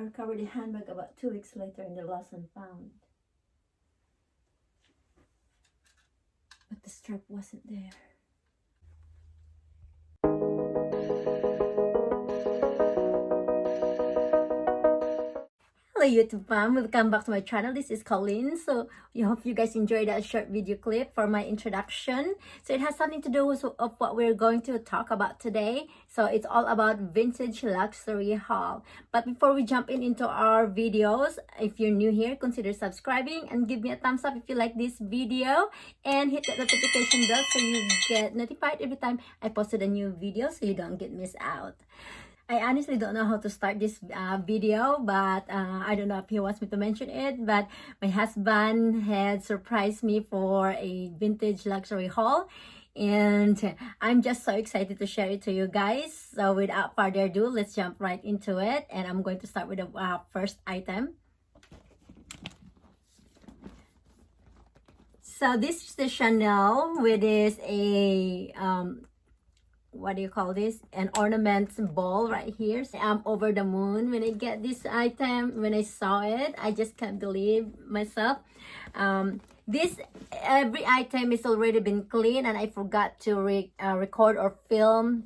recovered the handbag about 2 weeks later in the lost and found. But the strap wasn't there. Hello YouTube fam, welcome back to my channel. This is Colleen. So I hope you guys enjoyed that short video clip for my introduction. So it has something to do with what we're going to talk about today. So it's all about vintage luxury haul. But before we jump into our videos, if you're new here, consider subscribing and give me a thumbs up if you like this video, and hit that notification bell so you get notified every time I posted a new video so you don't get missed out. I honestly don't know how to start this video, but I don't know if he wants me to mention it, but my husband had surprised me for a vintage luxury haul, and I'm just so excited to share it to you guys. So without further ado, let's jump right into it, and I'm going to start with the first item. So this is the Chanel, which is a what do you call this, an ornaments ball right here. So I'm over the moon when I get this item. When I saw it, I just can't believe myself. This every item is already been cleaned, and I forgot to record or film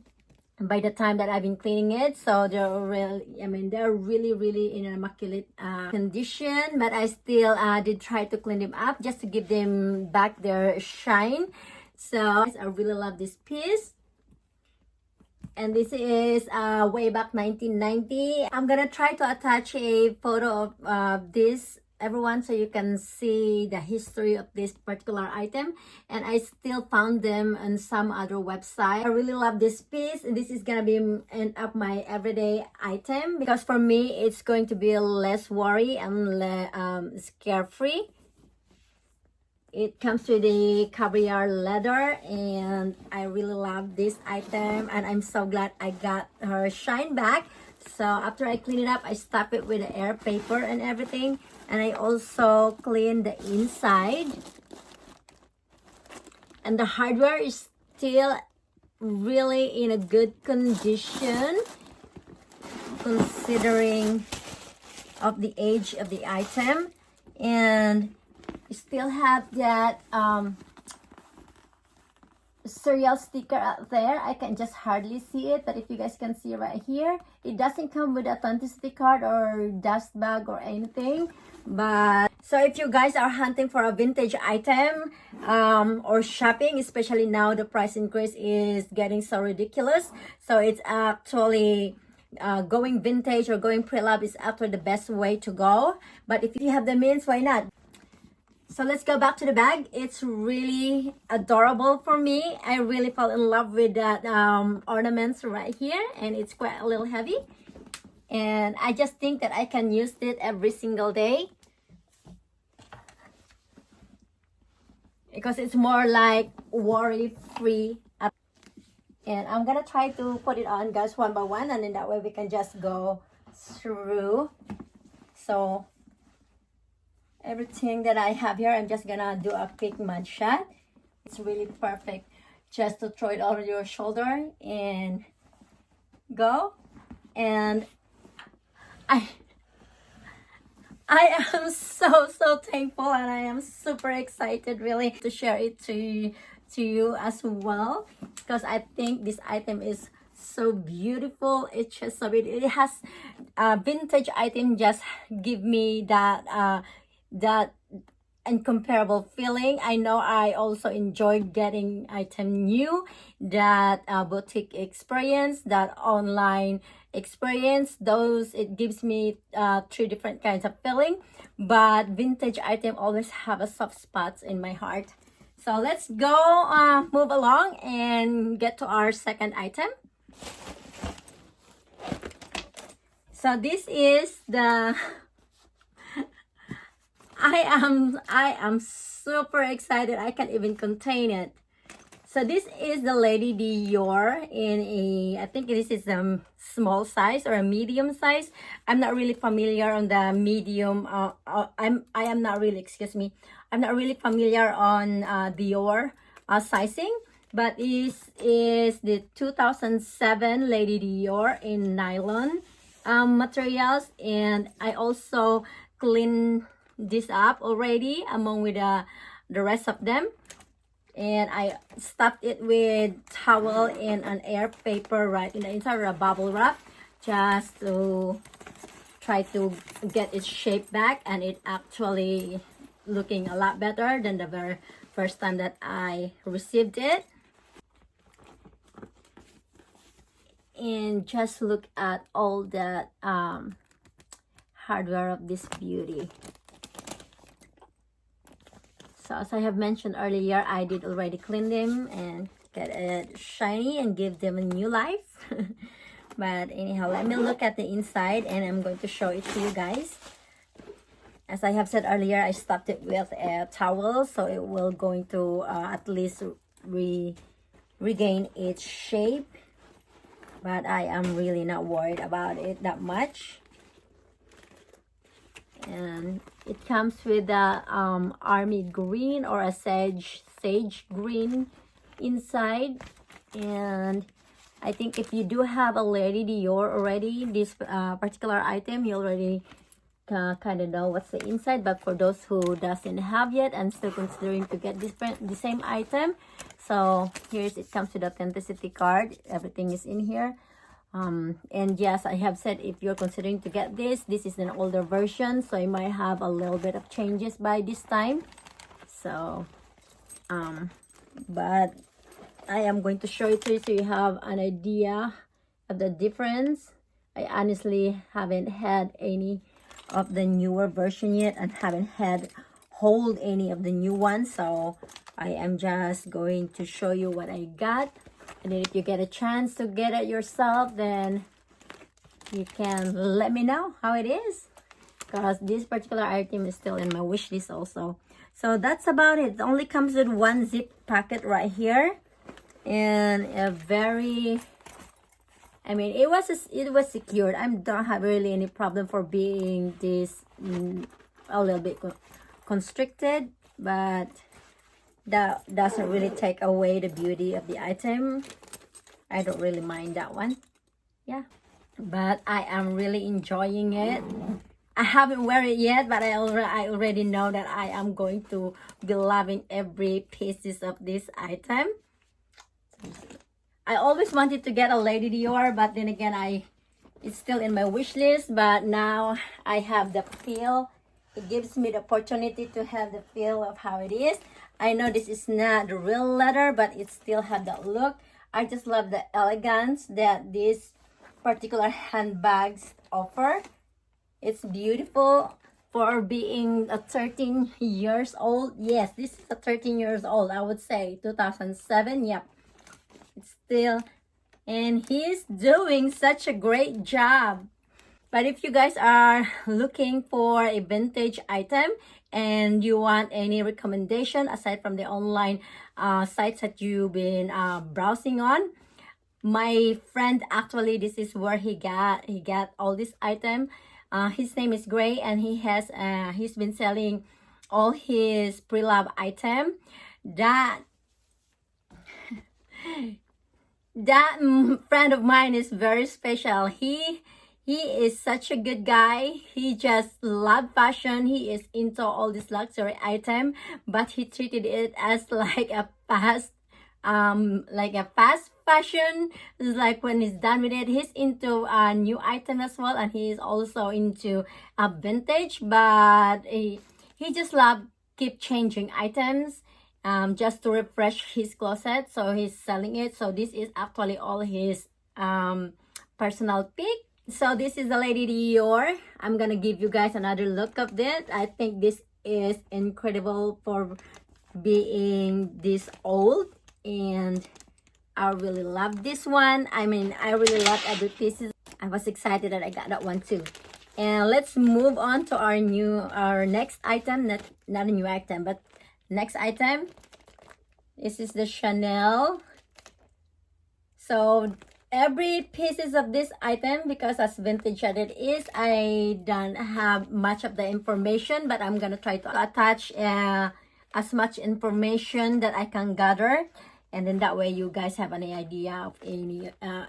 by the time that I've been cleaning it. So they're really in an immaculate condition, but I still did try to clean them up just to give them back their shine. So I really love this piece. And this is way back 1990. I'm gonna try to attach a photo of this, everyone, so you can see the history of this particular item. And I still found them on some other website. I really love this piece, and this is gonna be end up my everyday item, because for me it's going to be less worry and carefree. It comes with the caviar leather, and I really love this item, and I'm so glad I got her shine back. So after I clean it up, I stuff it with the air paper and everything, and I also clean the inside. And the hardware is still really in a good condition considering of the age of the item. And still have that serial sticker out there. I can just hardly see it, but if you guys can see right here, it doesn't come with authenticity card or dust bag or anything. But so if you guys are hunting for a vintage item or shopping, especially now the price increase is getting so ridiculous, so it's actually going vintage or going pre-love is actually the best way to go. But if you have the means, why not? So let's go back to the bag. It's really adorable for me. I really fell in love with that ornaments right here, and it's quite a little heavy. And I just think that I can use it every single day, because it's more like worry-free. And I'm gonna try to put it on, guys, one by one, and then that way we can just go through. So everything that I have here, I'm just gonna do a quick mud shot. It's really perfect just to throw it over your shoulder and go. And I am so thankful, and I am super excited really to share it to you as well, because I think this item is so beautiful. It's just so beautiful. It has vintage item just give me that incomparable feeling. I know I also enjoy getting item new, that boutique experience, that online experience. Those, it gives me three different kinds of feeling, but vintage item always have a soft spot in my heart. So let's go move along and get to our second item. So this is the I am super excited. I can't even contain it. So this is the Lady Dior in a, I think this is a small size or a medium size. I'm not really familiar on the medium. I am not really, excuse me, I'm not really familiar on Dior sizing, but this is the 2007 Lady Dior in nylon materials, and I also cleaned this up already among with the rest of them, and I stuffed it with towel and an air paper right in the inside, a bubble wrap, just to try to get its shape back, and it actually looking a lot better than the very first time that I received it. And just look at all the hardware of this beauty. So as I have mentioned earlier, I did already clean them and get it shiny and give them a new life. But anyhow, let me look at the inside and I'm going to show it to you guys. As I have said earlier, I stuffed it with a towel, so it will going to at least regain its shape. But I am really not worried about it that much. And it comes with a army green or a sage green inside. And I think if you do have a Lady Dior already, this particular item, you already kind of know what's the inside. But for those who doesn't have yet and still considering to get the same item, so here's it comes with the authenticity card. Everything is in here. And yes, I have said if you're considering to get this is an older version, so you might have a little bit of changes by this time. So but I am going to show it to you so you have an idea of the difference. I honestly haven't had any of the newer version yet and haven't had hold any of the new ones, so I am just going to show you what I got. And then if you get a chance to get it yourself, then you can let me know how it is, because this particular item is still in my wish list also. So that's about it. It only comes with one zip packet right here, and a very, I mean, it was secured. I don't have really any problem for being this a little bit constricted, but that doesn't really take away the beauty of the item. I don't really mind that one. Yeah, but I am really enjoying it. I haven't worn it yet, but I already know that I am going to be loving every pieces of this item. I always wanted to get a Lady Dior, but then again, it's still in my wish list. But now I have the feel. It gives me the opportunity to have the feel of how it is. I know this is not the real leather, but it still have that look. I just love the elegance that these particular handbags offer. It's beautiful for being a 13 years old. Yes, this is a 13 years old, I would say. 2007, yep. It's still, and he's doing such a great job. But if you guys are looking for a vintage item and you want any recommendation aside from the online sites that you've been browsing on, my friend, actually this is where he got all this item. His name is Gray, and he's been selling all his pre-love item. That friend of mine is very special. He is such a good guy. He just loves fashion. He is into all this luxury item, but he treated it as like a fast fashion. It's like when he's done with it, he's into a new item as well, and he is also into a vintage. But he just loves keep changing items, just to refresh his closet. So he's selling it. So this is actually all his personal pick. So this is the Lady Dior. I'm gonna give you guys another look of this. I think this is incredible for being this old, and I really love this one. I mean, I really love every piece. I was excited that I got that one too. And let's move on to our next item. Not a new item, but next item. This is the Chanel. So every pieces of this item, because as vintage as it is, I don't have much of the information, but I'm gonna try to attach as much information that I can gather, and then that way you guys have any idea of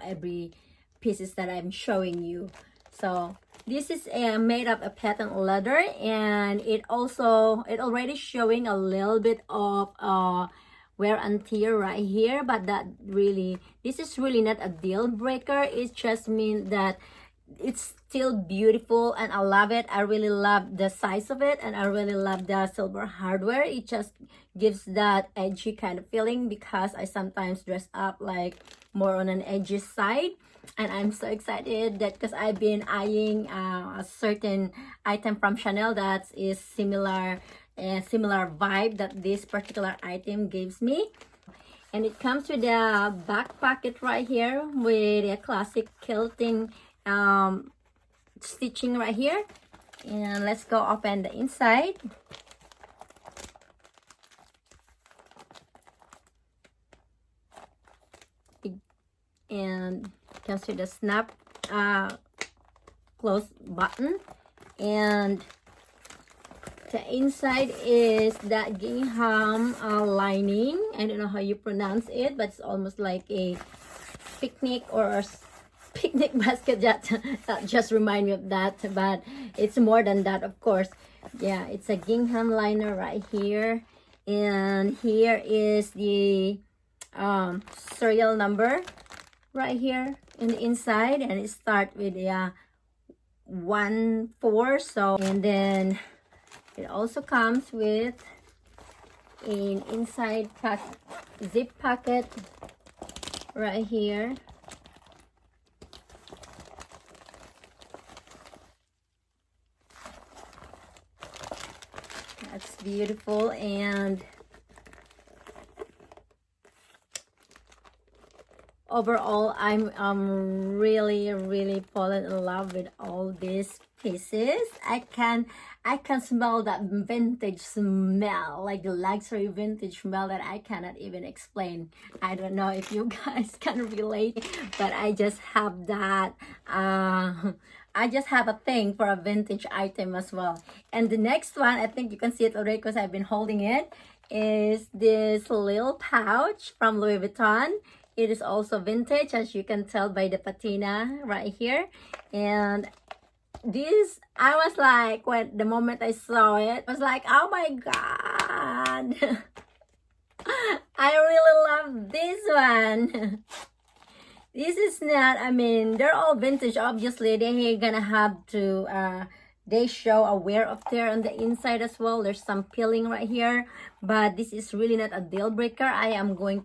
every pieces that I'm showing you. So this is made of a patent leather, and it already showing a little bit of wear and tear right here, but this is really not a deal breaker. It just means that it's still beautiful, and I love it. I really love the size of it, and I really love the silver hardware. It just gives that edgy kind of feeling, because I sometimes dress up like more on an edgy side. And I'm so excited that because I've been eyeing a certain item from Chanel that is similar vibe that this particular item gives me. And it comes with a back pocket right here with a classic quilting stitching right here. And let's go open the inside. And comes with a snap close button, and the inside is that gingham lining. I don't know how you pronounce it, but it's almost like a picnic or picnic basket. That just remind me of that, but it's more than that, of course. Yeah, it's a gingham liner right here, and here is the serial number right here in the inside, and it starts with a 1-4. So, and then it also comes with an inside zip pocket right here. That's beautiful. And overall, I'm really fallen in love with all these pieces. I can smell that vintage smell, like the luxury vintage smell that I cannot even explain. I don't know if you guys can relate, but I just have that I just have a thing for a vintage item as well. And the next one, I think you can see it already because I've been holding it, is this little pouch from Louis Vuitton. It is also vintage, as you can tell by the patina right here. And this, I was like, when the moment I saw it, I was like, oh my god. I really love this one. This is not, I mean, they're all vintage. Obviously, they're gonna have to they show a wear of tear on the inside as well. There's some peeling right here, but this is really not a deal breaker. I am going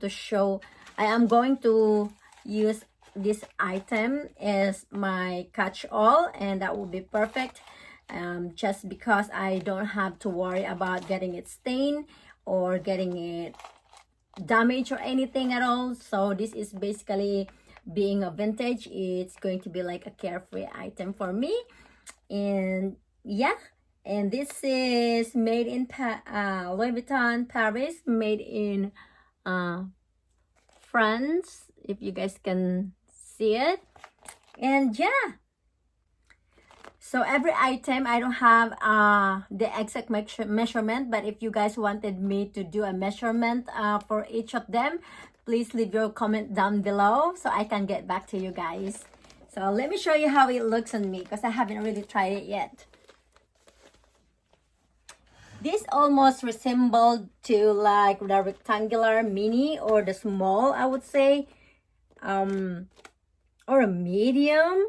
to use this item as my catch-all, and that will be perfect, just because I don't have to worry about getting it stained or getting it damaged or anything at all. So this is basically, being a vintage, it's going to be like a carefree item for me. And yeah, and this is made in Louis Vuitton Paris, made in France, if you guys can see it. And yeah, so every item, I don't have the exact measurement, but if you guys wanted me to do a measurement for each of them, please leave your comment down below so I can get back to you guys. So let me show you how it looks on me, because I haven't really tried it yet. This almost resembled to like the rectangular mini, or the small, I would say, or a medium.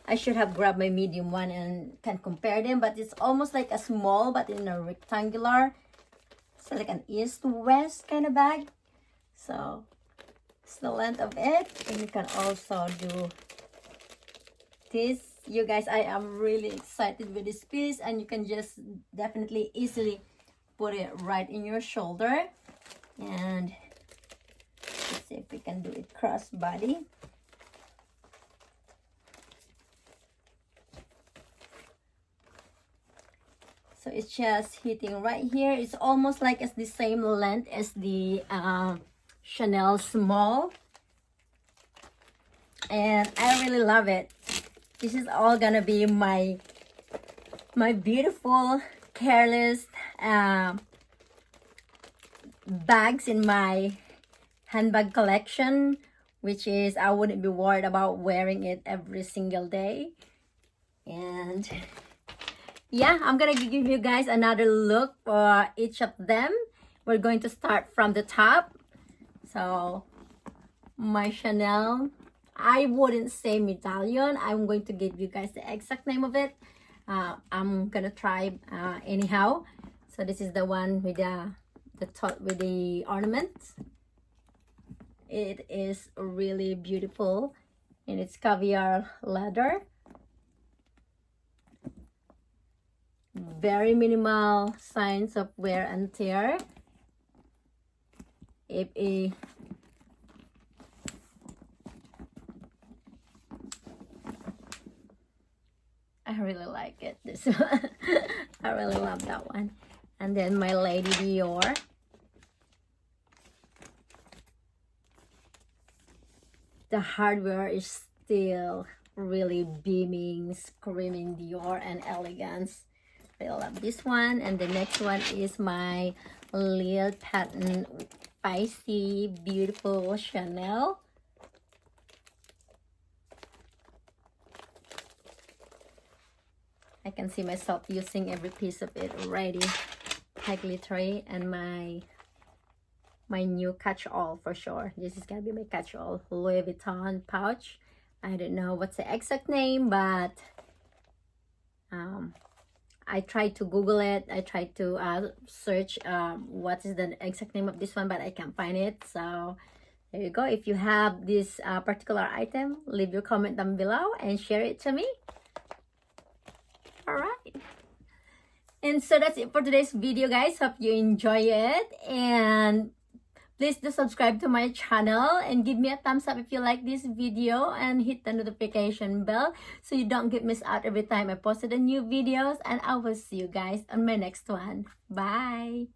I should have grabbed my medium one and can compare them, but it's almost like a small but in a rectangular. So like an east-west kind of bag. So it's the length of it, and you can also do this. You guys, I am really excited with this piece, and you can just definitely easily put it right in your shoulder. And let's see if we can do it crossbody. So it's just hitting right here. It's almost like it's the same length as the Chanel small, and I really love it. This is all gonna be my beautiful careless bags in my handbag collection, which is, I wouldn't be worried about wearing it every single day. And yeah, I'm gonna give you guys another look for each of them. We're going to start from the top. So my Chanel, I wouldn't say medallion. I'm going to give you guys the exact name of it. I'm gonna try anyhow. So this is the one with the top with the ornaments. It is really beautiful, and it's caviar leather. Very minimal signs of wear and tear. I really like it, this one. I really love that one. And then my Lady Dior. The hardware is still really beaming, screaming Dior and elegance. I love this one. And the next one is my Lil Patent Feisty Beautiful Chanel. I can see myself using every piece of it already. High glittery, and my new catch-all for sure. This is gonna be my catch-all Louis Vuitton pouch. I don't know what's the exact name, but I tried to Google it. I tried to search what is the exact name of this one, but I can't find it. So there you go. If you have this particular item, leave your comment down below and share it to me. All right. And so that's it for today's video, guys. Hope you enjoy it, and please do subscribe to my channel and give me a thumbs up if you like this video, and hit the notification bell so you don't get missed out every time I posted a new videos. And I will see you guys on my next one. Bye.